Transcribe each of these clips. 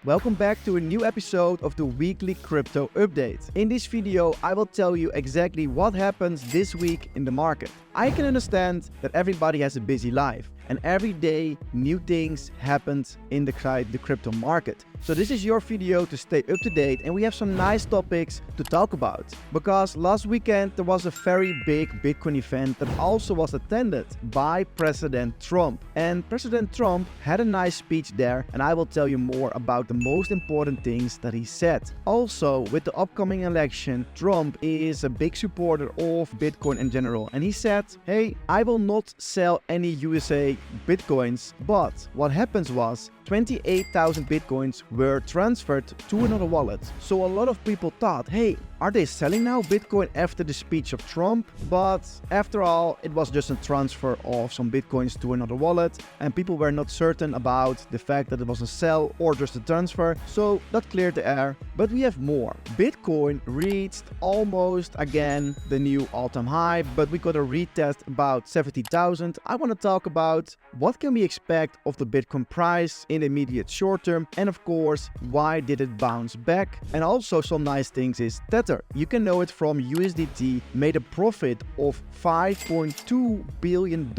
Welcome back to a new episode of the weekly crypto update. In this video, I will tell you exactly what happens this week in the market. I can understand that everybody has a busy life and every day new things happen in the crypto market. So this is your video to stay up to date, and we have some nice topics to talk about. Because last weekend there was a very big Bitcoin event that also was attended by President Trump. And President Trump had a nice speech there, and I will tell you more about the most important things that he said. Also, with the upcoming election, Trump is a big supporter of Bitcoin in general, and he said, hey, I will not sell any USA Bitcoins. But what happens was 28,000 Bitcoins were transferred to another wallet. So a lot of people thought, hey, are they selling now Bitcoin after the speech of Trump? But after all, it was just a transfer of some Bitcoins to another wallet, and people were not certain about the fact that it was a sell or just a transfer, so that cleared the air. But we have more. Bitcoin reached almost again the new all-time high, but we got a retest about 70,000. I want to talk about what can we expect of the Bitcoin price in the immediate short term, and of course, why did it bounce back? And also some nice things is Tether. You can know it from USDT, made a profit of $5.2 billion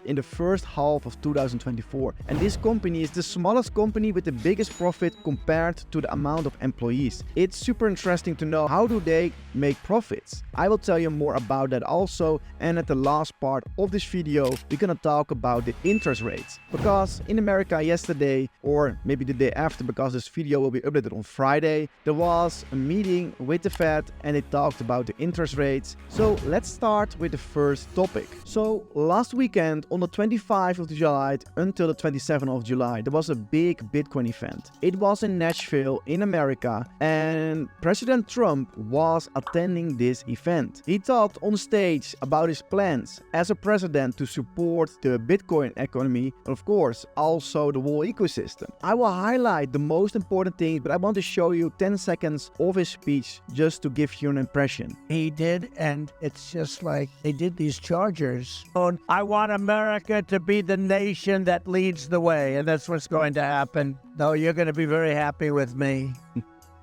in the first half of 2024. And this company is the smallest company with the biggest profit compared to the amount of employees. It's super interesting to know how do they make profits. I will tell you more about that also. And at the last part of this video, we're gonna talk about the interest rates. Because in America yesterday, or maybe the day after, because this video will be updated on Friday, there was a meeting with the Fed and it talked about the interest rates. So let's start with the first topic. So last weekend on the 25th of July until the 27th of July, there was a big Bitcoin event. It was in Nashville in America, and President Trump was attending this event. He talked on stage about his plans as a president to support the Bitcoin economy, and of course also the whole ecosystem. I will highlight the most important things, but I want to show you 10 seconds of his speech just to give you an impression. He did, and it's just like they did these chargers. I want America to be the nation that leads the way, and that's what's going to happen. No, you're going to be very happy with me.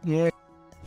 Yeah.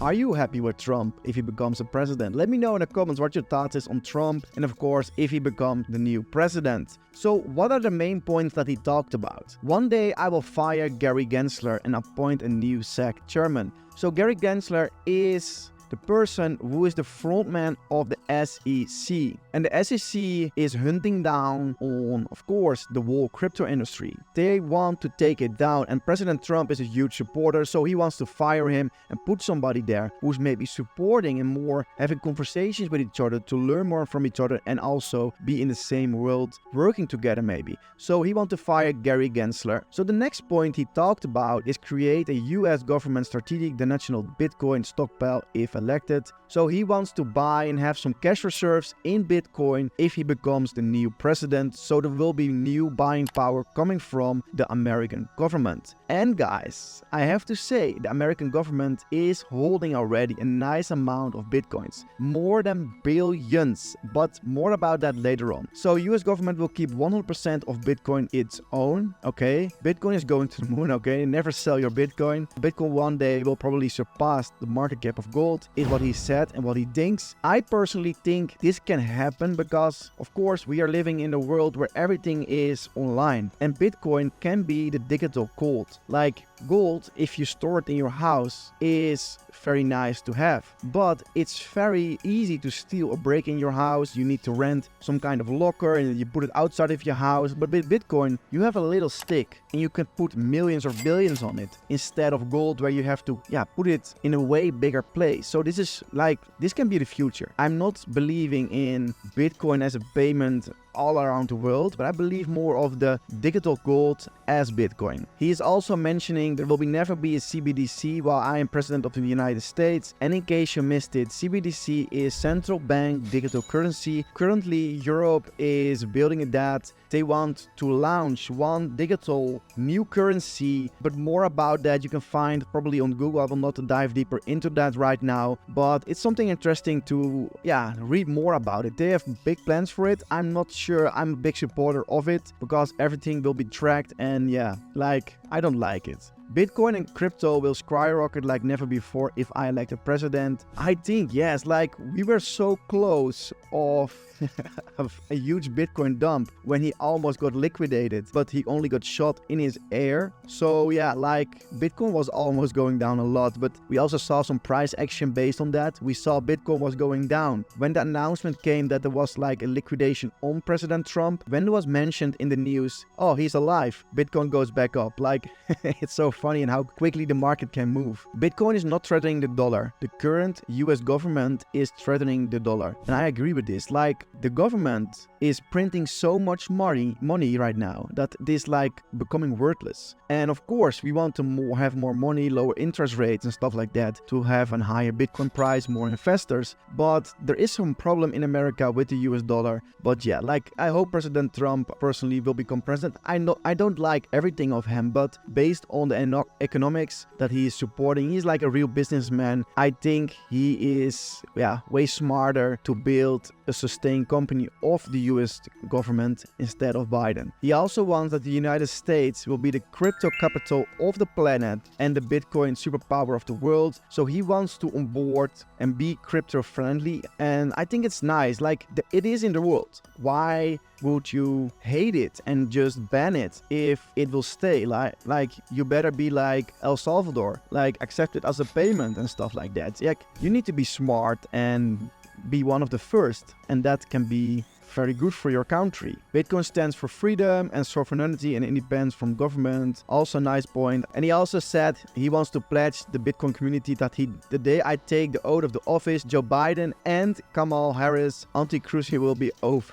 Are you happy with Trump if he becomes a president? Let me know in the comments what your thoughts is on Trump, and of course if he becomes the new president. So what are the main points that he talked about? One day I will fire Gary Gensler and appoint a new SEC chairman. So Gary Gensler is the person who is the frontman of the SEC. And the SEC is hunting down on, of course, the whole crypto industry. They want to take it down, and President Trump is a huge supporter, so he wants to fire him and put somebody there who's maybe supporting and more having conversations with each other to learn more from each other and also be in the same world, working together maybe. So he wants to fire Gary Gensler. So the next point he talked about is create a US government strategic the national Bitcoin stockpile if elected. So he wants to buy and have some cash reserves in Bitcoin if he becomes the new president. So there will be new buying power coming from the American government. And guys, I have to say, the American government is holding already a nice amount of Bitcoins, more than billions, but more about that later on. So US government will keep 100% of Bitcoin its own, okay? Bitcoin is going to the moon, okay? Never sell your Bitcoin. Bitcoin one day will probably surpass the market cap of gold, is what he said and what he thinks. I personally think this can happen because, of course, we are living in a world where everything is online, and Bitcoin can be the digital gold. Like gold, if you store it in your house, is very nice to have, but it's very easy to steal or break in your house. You need to rent some kind of locker and you put it outside of your house. But with Bitcoin, you have a little stick and you can put millions or billions on it instead of gold, where you have to put it in a way bigger place. So this can be the future. I'm not believing in Bitcoin as a payment all around the world, but I believe more of the digital gold as Bitcoin. He is also mentioning there will never be a CBDC while I am president of the United States. And in case you missed it, CBDC is central bank digital currency. Currently, Europe is building that. They want to launch one digital new currency, but more about that you can find probably on Google. I will not dive deeper into that right now, but it's something interesting to read more about it. They have big plans for it. I'm not sure I'm a big supporter of it because everything will be tracked, and I don't like it. Bitcoin and crypto will skyrocket like never before if I elect a president. I think, yes, like we were so close of a huge Bitcoin dump when he almost got liquidated, but he only got shot in his air. So yeah, like Bitcoin was almost going down a lot, but we also saw some price action based on that. We saw Bitcoin was going down. When the announcement came that there was like a liquidation on President Trump, when it was mentioned in the news, oh, he's alive, Bitcoin goes back up. Like it's so funny and how quickly the market can move. Bitcoin is not threatening the dollar. The current US government is threatening the dollar. And I agree with this. Like the government is printing so much money right now that it is like becoming worthless. And of course, we want to have more money, lower interest rates and stuff like that to have a higher Bitcoin price, more investors. But there is some problem in America with the US dollar. But yeah, like I hope President Trump personally will become president. I don't like everything of him, but based on the economics that he is supporting, he's like a real businessman. I think he is way smarter to build a sustained company of the US government instead of Biden. He also wants that the United States will be the crypto capital of the planet and the Bitcoin superpower of the world. So he wants to onboard and be crypto friendly. And I think it's nice, like it is in the world. Why would you hate it and just ban it if it will stay? Like you better be like El Salvador, like accept it as a payment and stuff like that. Like you need to be smart and be one of the first, and that can be very good for your country. Bitcoin stands for freedom and sovereignty and independence from government. Also nice point. And he also said he wants to pledge the Bitcoin community that the day I take the oath of the office, Joe Biden and Kamala Harris anti-crucial will be over.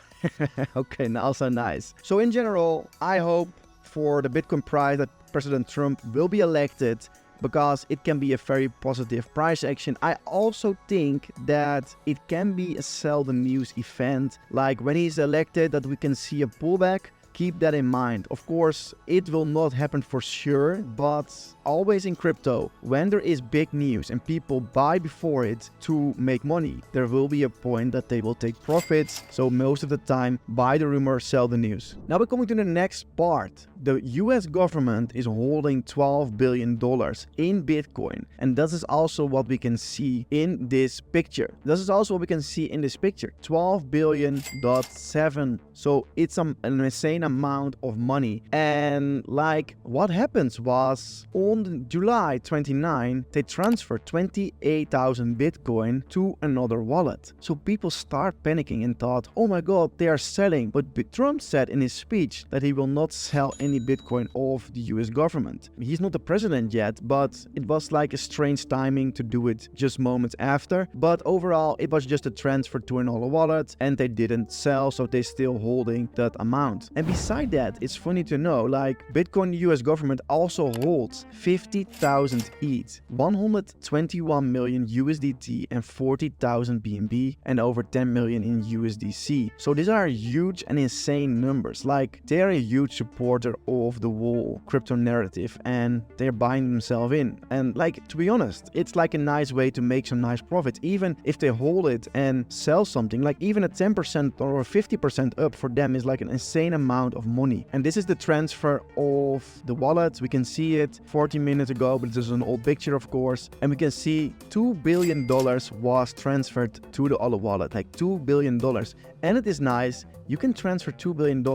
Okay, also nice. So in general, I hope for the Bitcoin price that President Trump will be elected, because it can be a very positive price action. I also think that it can be a sell the news event, like when he's elected, that we can see a pullback. Keep that in mind. Of course, it will not happen for sure, but always in crypto, when there is big news and people buy before it to make money, there will be a point that they will take profits. So most of the time, buy the rumor, sell the news. Now we're coming to the next part. The US government is holding $12 billion in Bitcoin. And this is also what we can see in this picture. This is also what we can see in this picture. 12 billion.7. So it's an insane amount of money. And like what happens was on July 29, they transferred 28,000 Bitcoin to another wallet. So people start panicking and thought, oh my God, they are selling. But Trump said in his speech that he will not sell any Bitcoin of the US government. He's not the president yet, but it was like a strange timing to do it just moments after. But overall, it was just a transfer to another wallet and they didn't sell, so they're still holding that amount. And beside that, it's funny to know, like Bitcoin US government also holds 50,000 ETH, 121 million USDT and 40,000 BNB and over 10 million in USDC. So these are huge and insane numbers. Like they're a huge supporter of the whole crypto narrative and they're buying themselves in. And like, to be honest, it's like a nice way to make some nice profit. Even if they hold it and sell something, like even a 10% or 50% up for them is like an insane amount of money. And this is the transfer of the wallet. We can see it 14 minutes ago, but this is an old picture, of course. And we can see $2 billion was transferred to the other wallet, like $2 billion. And it is nice. You can transfer $2 billion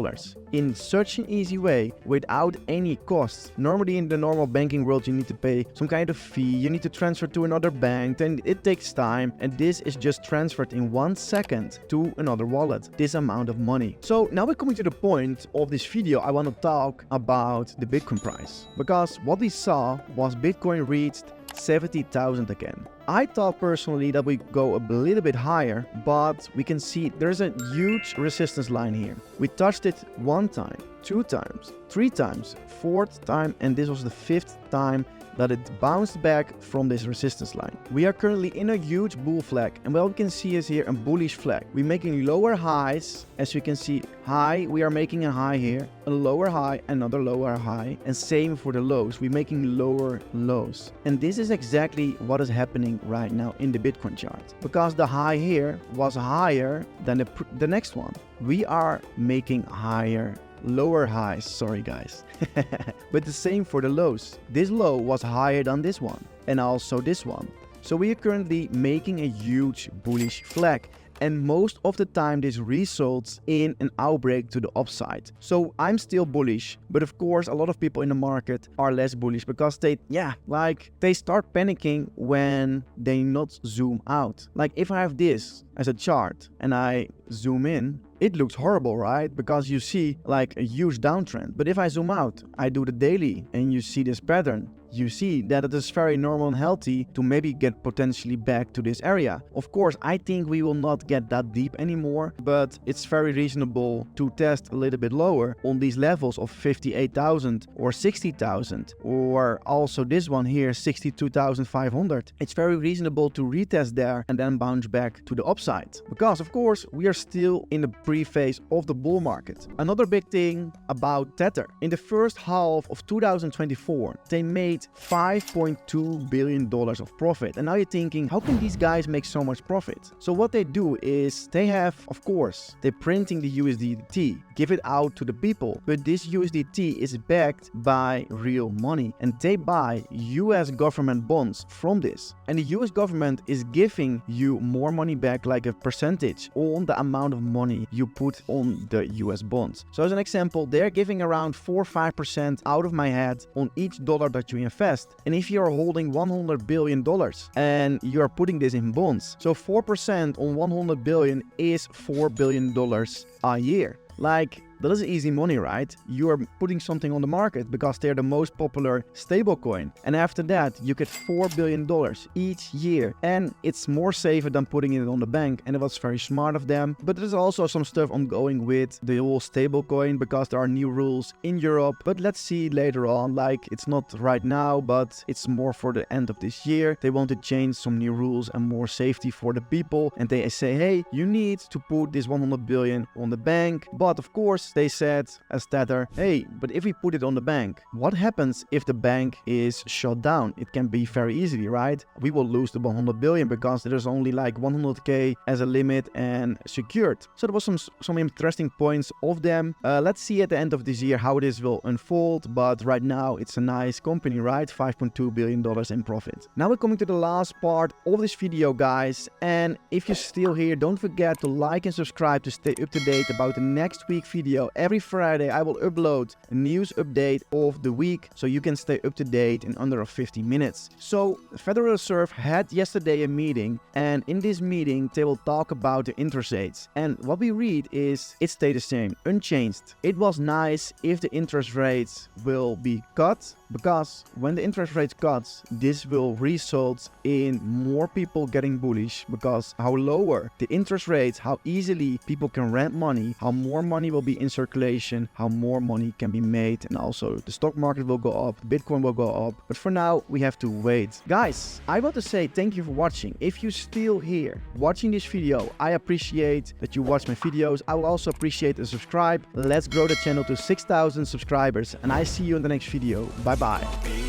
in such an easy way without any costs. Normally in the normal banking world, you need to pay some kind of fee. You need to transfer to another bank, and it takes time. And this is just transferred in 1 second to another wallet, this amount of money. So now we're coming to the point of this video. I want to talk about the Bitcoin price, because what we saw was Bitcoin reached 70,000 again. I thought personally that we go a little bit higher, but we can see there's a huge resistance line here. We touched it 1 time, 2 times, 3 times, 4th time, and this was the 5th time that it bounced back from this resistance line. We are currently in a huge bull flag, and what we can see is here a bullish flag. We're making lower highs, as you can see, high, we are making a high here, a lower high, another lower high, and same for the lows, we're making lower lows. And this is exactly what is happening right now in the Bitcoin chart, because the high here was higher than the next one. We are making higher lower highs, sorry guys. But the same for the lows. This low was higher than this one, and also this one. So we are currently making a huge bullish flag. And most of the time this results in an outbreak to the upside. So I'm still bullish, but of course a lot of people in the market are less bullish because they start panicking when they not zoom out. Like if I have this as a chart and I zoom in, it looks horrible, right? Because you see like a huge downtrend. But if I zoom out, I do the daily and you see this pattern. You see that it is very normal and healthy to maybe get potentially back to this area. Of course, I think we will not get that deep anymore, but it's very reasonable to test a little bit lower on these levels of 58,000 or 60,000, or also this one here, 62,500. It's very reasonable to retest there and then bounce back to the upside. Because of course, we are still in the pre-phase of the bull market. Another big thing about Tether. In the first half of 2024, they made $5.2 billion of profit. And now you're thinking, how can these guys make so much profit? So what they do is they have, of course, they're printing the USDT, give it out to the people. But this USDT is backed by real money. And they buy US government bonds from this. And the US government is giving you more money back, like a percentage on the amount of money you put on the US bonds. So as an example, they're giving around 4 or 5% out of my head on each dollar that you invest. And if you're holding $100 billion and you're putting this in bonds, so 4% on 100 billion is $4 billion a year. Like, that is easy money, right? You are putting something on the market because they're the most popular stablecoin. And after that, you get $4 billion each year. And it's more safer than putting it on the bank. And it was very smart of them. But there's also some stuff ongoing with the whole stablecoin because there are new rules in Europe. But let's see later on. Like, it's not right now, but it's more for the end of this year. They want to change some new rules and more safety for the people. And they say, hey, you need to put this 100 billion on the bank. But of course, they said as Tether, hey, but if we put it on the bank, what happens if the bank is shut down? It can be very easily, right? We will lose the 100 billion because there's only like 100k as a limit and secured. So there was some interesting points of them. Let's see at the end of this year how this will unfold. But right now it's a nice company, right? $5.2 billion in profit. Now we're coming to the last part of this video, guys. And if you're still here, don't forget to like and subscribe to stay up to date about the next week video. Every Friday I will upload a news update of the week so you can stay up to date in under 50 minutes. So the Federal Reserve had yesterday a meeting, and in this meeting they will talk about the interest rates. And what we read is it stayed the same, unchanged. It was nice if the interest rates will be cut, because when the interest rates cuts, this will result in more people getting bullish, because how lower the interest rates, how easily people can rent money, how more money will be in circulation, how more money can be made, and also the stock market will go up, Bitcoin will go up. But for now, we have to wait. Guys, I want to say thank you for watching. If you're still here watching this video, I appreciate that you watch my videos. I will also appreciate a subscribe. Let's grow the channel to 6,000 subscribers, and I see you in the next video. Bye bye.